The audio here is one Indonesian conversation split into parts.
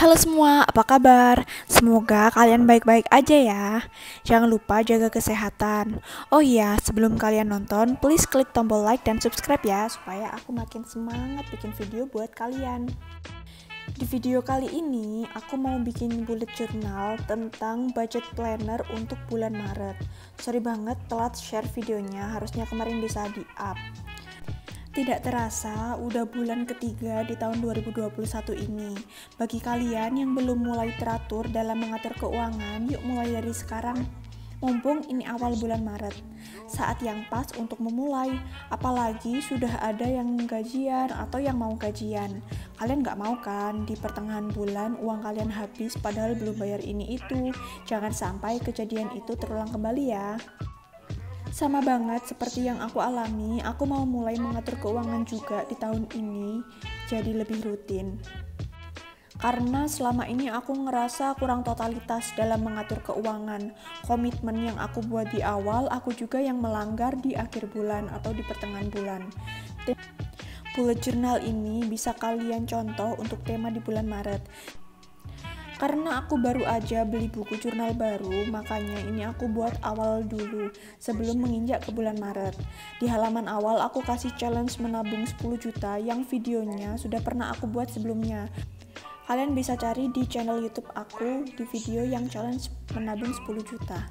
Halo semua, apa kabar? Semoga kalian baik-baik aja ya. Jangan lupa jaga kesehatan. Oh iya, sebelum kalian nonton, please klik tombol like dan subscribe ya, supaya aku makin semangat bikin video buat kalian. Di video kali ini, aku mau bikin bullet journal tentang budget planner untuk bulan Maret. Sorry banget telat share videonya, harusnya kemarin bisa di-up. Tidak terasa, udah bulan ketiga di tahun 2021 ini. Bagi kalian yang belum mulai teratur dalam mengatur keuangan, yuk mulai dari sekarang. Mumpung ini awal bulan Maret, saat yang pas untuk memulai. Apalagi sudah ada yang gajian atau yang mau gajian. Kalian gak mau kan di pertengahan bulan uang kalian habis padahal belum bayar ini itu. Jangan sampai kejadian itu terulang kembali ya. Sama banget seperti yang aku alami, aku mau mulai mengatur keuangan juga di tahun ini jadi lebih rutin. Karena selama ini aku ngerasa kurang totalitas dalam mengatur keuangan. Komitmen yang aku buat di awal, aku juga yang melanggar di akhir bulan atau di pertengahan bulan. Bullet journal ini bisa kalian contoh untuk tema di bulan Maret. Karena aku baru aja beli buku jurnal baru, makanya ini aku buat awal dulu sebelum menginjak ke bulan Maret. Di halaman awal aku kasih challenge menabung 10 juta yang videonya sudah pernah aku buat sebelumnya. Kalian bisa cari di channel YouTube aku di video yang challenge menabung 10 juta.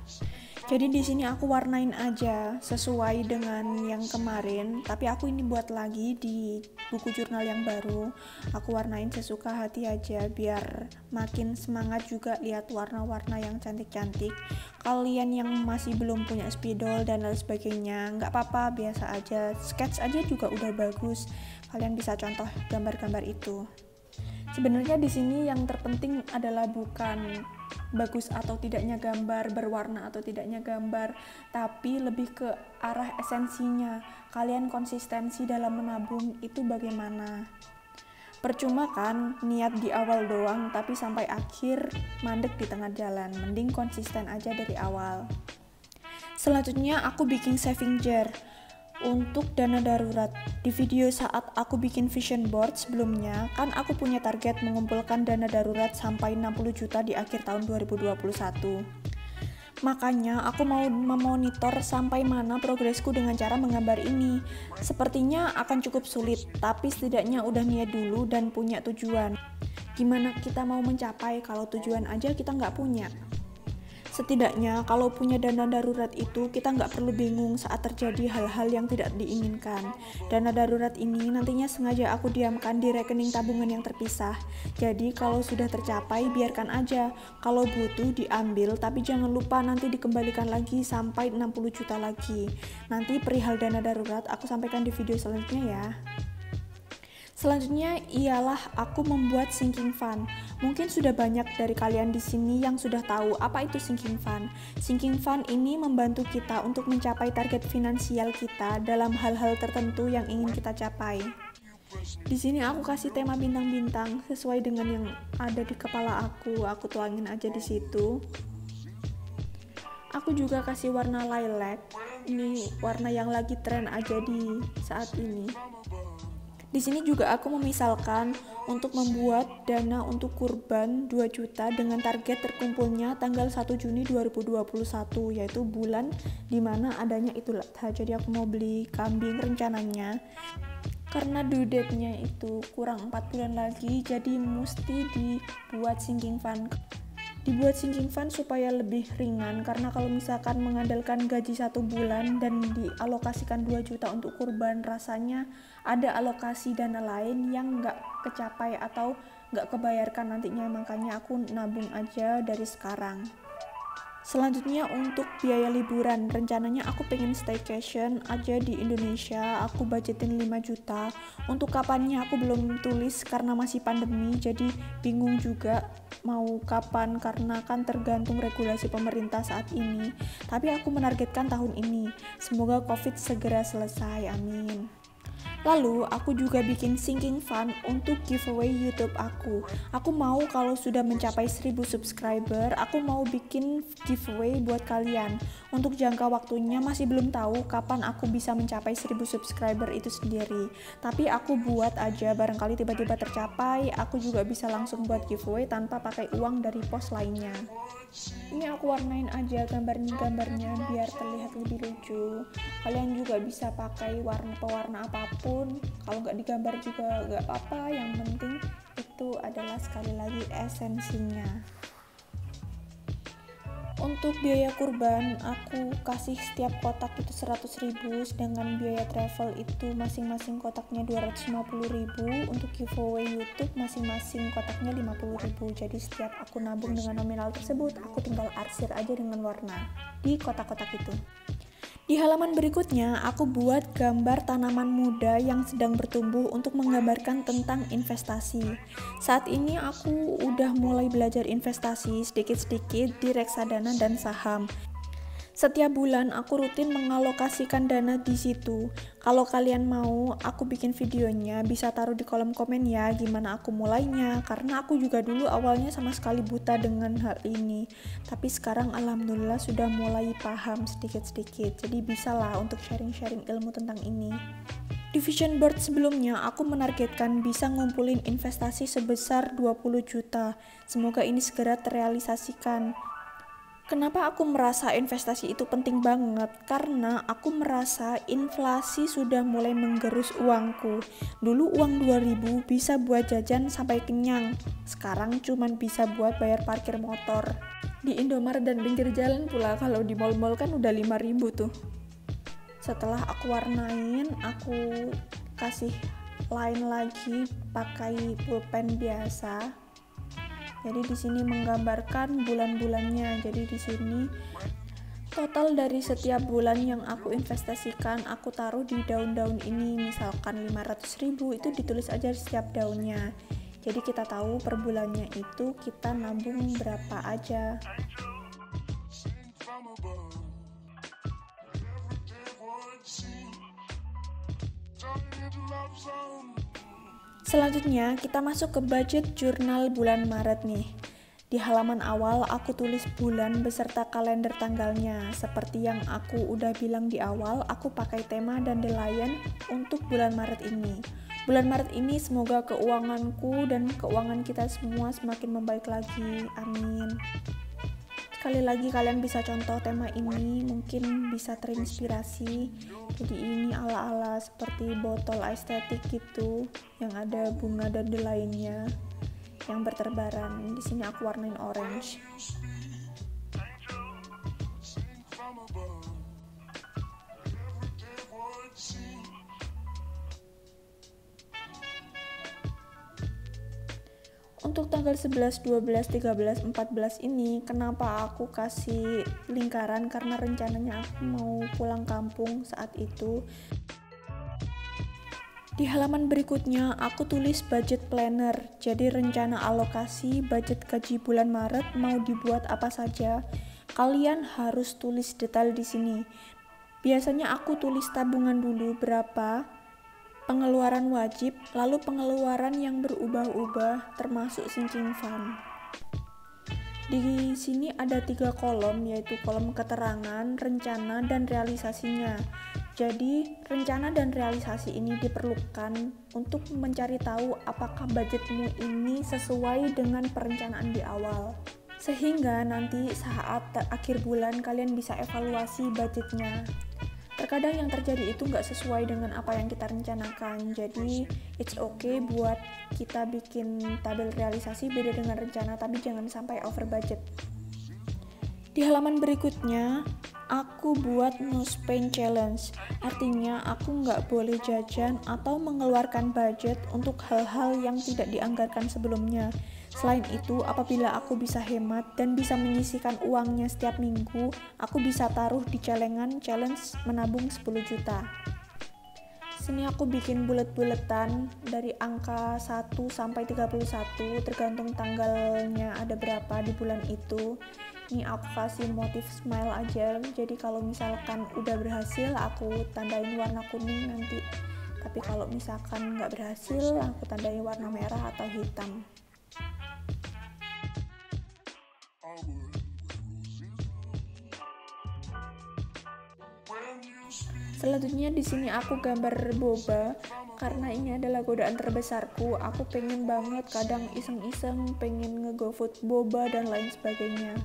Jadi di sini aku warnain aja sesuai dengan yang kemarin, tapi aku ini buat lagi di buku jurnal yang baru. Aku warnain sesuka hati aja biar makin semangat juga lihat warna-warna yang cantik-cantik. Kalian yang masih belum punya spidol dan lain sebagainya, nggak apa-apa, biasa aja. Sketch aja juga udah bagus. Kalian bisa contoh gambar-gambar itu. Sebenarnya di sini yang terpenting adalah bukan bagus atau tidaknya gambar, berwarna atau tidaknya gambar, tapi lebih ke arah esensinya. Kalian konsistensi dalam menabung itu bagaimana? Percuma kan niat di awal doang, tapi sampai akhir mandek di tengah jalan. Mending konsisten aja dari awal. Selanjutnya aku bikin saving jar untuk dana darurat. Di video saat aku bikin vision board sebelumnya, kan aku punya target mengumpulkan dana darurat sampai 60 juta di akhir tahun 2021. Makanya aku mau memonitor sampai mana progresku dengan cara menggambar ini. Sepertinya akan cukup sulit, tapi setidaknya udah niat dulu dan punya tujuan. Gimana kita mau mencapai kalau tujuan aja kita nggak punya? Setidaknya kalau punya dana darurat itu kita nggak perlu bingung saat terjadi hal-hal yang tidak diinginkan. Dana darurat ini nantinya sengaja aku diamkan di rekening tabungan yang terpisah. Jadi kalau sudah tercapai biarkan aja. Kalau butuh diambil, tapi jangan lupa nanti dikembalikan lagi sampai 60 juta lagi. Nanti perihal dana darurat aku sampaikan di video selanjutnya ya. Selanjutnya ialah aku membuat sinking fund. Mungkin sudah banyak dari kalian di sini yang sudah tahu apa itu sinking fund. Sinking fund ini membantu kita untuk mencapai target finansial kita dalam hal-hal tertentu yang ingin kita capai. Di sini aku kasih tema bintang-bintang sesuai dengan yang ada di kepala aku tuangin aja di situ. Aku juga kasih warna lilac. Ini warna yang lagi tren aja di saat ini. Di sini juga aku memisalkan untuk membuat dana untuk kurban 2 juta dengan target terkumpulnya tanggal 1 Juni 2021, yaitu bulan dimana adanya Idul Adha. Jadi aku mau beli kambing rencananya. Karena due date-nya itu kurang 4 bulan lagi, jadi mesti dibuat sinking fund. Dibuat sinking fund supaya lebih ringan, karena kalau misalkan mengandalkan gaji 1 bulan dan dialokasikan 2 juta untuk kurban, rasanya ada alokasi dana lain yang nggak kecapai atau nggak kebayarkan nantinya, makanya aku nabung aja dari sekarang. Selanjutnya untuk biaya liburan, rencananya aku pengen staycation aja di Indonesia, aku budgetin 5 juta. Untuk kapannya aku belum tulis karena masih pandemi, jadi bingung juga mau kapan karena kan tergantung regulasi pemerintah saat ini. Tapi aku menargetkan tahun ini, semoga COVID segera selesai, amin. Lalu aku juga bikin sinking fund untuk giveaway YouTube aku. Aku mau kalau sudah mencapai 1000 subscriber, aku mau bikin giveaway buat kalian. Untuk jangka waktunya masih belum tahu kapan aku bisa mencapai 1000 subscriber itu sendiri. Tapi aku buat aja, barangkali tiba-tiba tercapai, aku juga bisa langsung buat giveaway tanpa pakai uang dari pos lainnya. Ini aku warnain aja gambarnya biar terlihat lebih lucu. Kalian juga bisa pakai pewarna apapun, kalau nggak digambar juga nggak apa-apa, yang penting itu adalah sekali lagi esensinya. Untuk biaya kurban aku kasih setiap kotak itu 100.000, sedangkan biaya travel itu masing-masing kotaknya 250.000. Untuk giveaway YouTube masing-masing kotaknya 50.000. Jadi setiap aku nabung dengan nominal tersebut, aku tinggal arsir aja dengan warna di kotak-kotak itu. Di halaman berikutnya, aku buat gambar tanaman muda yang sedang bertumbuh untuk menggambarkan tentang investasi. Saat ini aku udah mulai belajar investasi sedikit-sedikit di reksadana dan saham. Setiap bulan aku rutin mengalokasikan dana di situ. Kalau kalian mau, aku bikin videonya, bisa taruh di kolom komen ya gimana aku mulainya. Karena aku juga dulu awalnya sama sekali buta dengan hal ini. Tapi sekarang alhamdulillah sudah mulai paham sedikit-sedikit. Jadi bisalah untuk sharing-sharing ilmu tentang ini. Di vision board sebelumnya, aku menargetkan bisa ngumpulin investasi sebesar 20 juta. Semoga ini segera terrealisasikan. Kenapa aku merasa investasi itu penting banget? Karena aku merasa inflasi sudah mulai menggerus uangku. Dulu uang 2000 bisa buat jajan sampai kenyang. Sekarang cuman bisa buat bayar parkir motor. Di Indomaret dan pinggir jalan pula, kalau di mall-mall kan udah 5000 tuh. Setelah aku warnain, aku kasih line lagi pakai pulpen biasa. Jadi di sini menggambarkan bulan-bulannya. Jadi di sini total dari setiap bulan yang aku investasikan, aku taruh di daun-daun ini. Misalkan 500.000 itu ditulis aja setiap daunnya. Jadi kita tahu per bulannya itu kita nabung berapa aja. Selanjutnya kita masuk ke budget jurnal bulan Maret nih. Di halaman awal aku tulis bulan beserta kalender tanggalnya. Seperti yang aku udah bilang di awal, aku pakai tema dandelion untuk bulan Maret ini. Bulan Maret ini semoga keuanganku dan keuangan kita semua semakin membaik lagi. Amin. Sekali lagi kalian bisa contoh tema ini, mungkin bisa terinspirasi. Jadi ini ala-ala seperti botol estetik gitu, yang ada bunga dan lainnya yang berterbaran. Di sini aku warnain orange. Untuk tanggal 11, 12, 13, 14 ini kenapa aku kasih lingkaran, karena rencananya aku mau pulang kampung saat itu. Di halaman berikutnya aku tulis budget planner. Jadi rencana alokasi budget gaji bulan Maret mau dibuat apa saja. Kalian harus tulis detail di sini. Biasanya aku tulis tabungan dulu berapa, pengeluaran wajib, lalu pengeluaran yang berubah-ubah termasuk sinking fund. Di sini ada 3 kolom, yaitu kolom keterangan, rencana, dan realisasinya. Jadi rencana dan realisasi ini diperlukan untuk mencari tahu apakah budgetmu ini sesuai dengan perencanaan di awal. Sehingga nanti saat akhir bulan kalian bisa evaluasi budgetnya. Terkadang yang terjadi itu nggak sesuai dengan apa yang kita rencanakan. Jadi it's okay buat kita bikin tabel realisasi beda dengan rencana, tapi jangan sampai over budget. Di halaman berikutnya aku buat no spend challenge. Artinya aku nggak boleh jajan atau mengeluarkan budget untuk hal-hal yang tidak dianggarkan sebelumnya. Selain itu, apabila aku bisa hemat dan bisa menyisihkan uangnya setiap minggu, aku bisa taruh di celengan challenge menabung 10 juta. Sini aku bikin bulet-buletan dari angka 1 sampai 31, tergantung tanggalnya ada berapa di bulan itu. Ini aku kasih motif smile aja, jadi kalau misalkan udah berhasil aku tandain warna kuning nanti Tapi kalau misalkan nggak berhasil, aku tandai warna merah atau hitam. Selanjutnya di sini aku gambar boba karena ini adalah godaan terbesarku. Aku pengen banget kadang iseng-iseng pengen nge-GoFood boba dan lain sebagainya.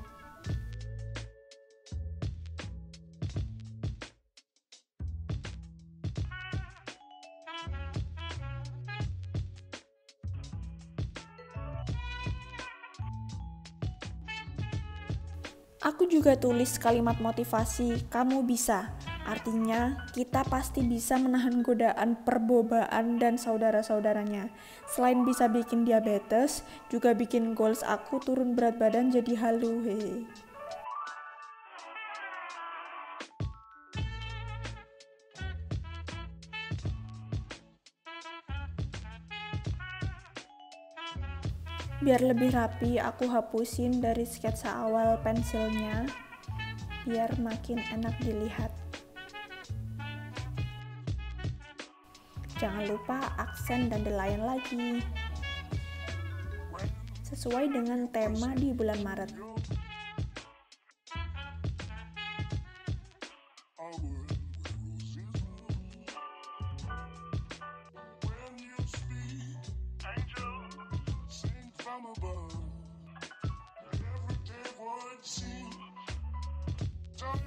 Aku juga tulis kalimat motivasi, kamu bisa. Artinya, kita pasti bisa menahan godaan perbobaan dan saudara-saudaranya. Selain bisa bikin diabetes, juga bikin goals aku turun berat badan jadi halu. Hehe. Biar lebih rapi, aku hapusin dari sketsa awal pensilnya, biar makin enak dilihat. Jangan lupa aksen dan delayan lagi, sesuai dengan tema di bulan Maret.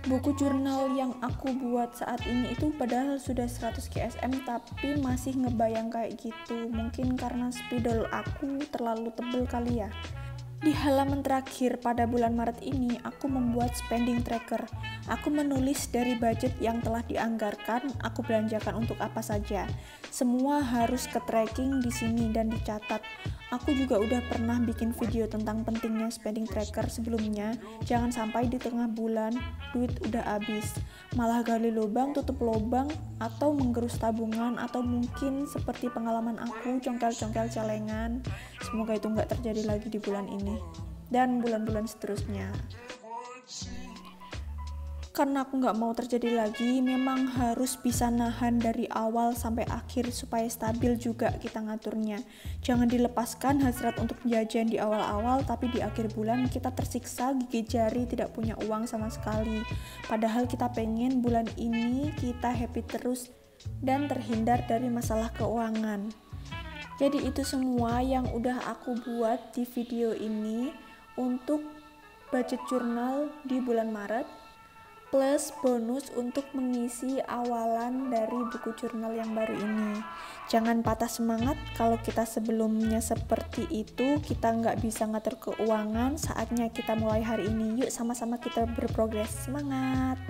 Buku jurnal yang aku buat saat ini itu padahal sudah 100 GSM tapi masih ngebayang kayak gitu. Mungkin karena spidol aku terlalu tebel kali ya. Di halaman terakhir pada bulan Maret ini, aku membuat spending tracker. Aku menulis dari budget yang telah dianggarkan, aku belanjakan untuk apa saja. Semua harus ke tracking di sini dan dicatat. Aku juga udah pernah bikin video tentang pentingnya spending tracker sebelumnya. Jangan sampai di tengah bulan duit udah habis, malah gali lubang tutup lubang, atau menggerus tabungan, atau mungkin seperti pengalaman aku congkel-congkel celengan. Semoga itu nggak terjadi lagi di bulan ini dan bulan-bulan seterusnya. Karena aku nggak mau terjadi lagi, memang harus bisa nahan dari awal sampai akhir supaya stabil juga kita ngaturnya. Jangan dilepaskan hasrat untuk jajan di awal-awal, tapi di akhir bulan kita tersiksa gigit jari tidak punya uang sama sekali. Padahal kita pengen bulan ini kita happy terus dan terhindar dari masalah keuangan. Jadi itu semua yang udah aku buat di video ini untuk budget jurnal di bulan Maret. Plus bonus untuk mengisi awalan dari buku jurnal yang baru ini. Jangan patah semangat kalau kita sebelumnya seperti itu, kita nggak bisa ngatur keuangan, saatnya kita mulai hari ini. Yuk sama-sama kita berprogres, semangat!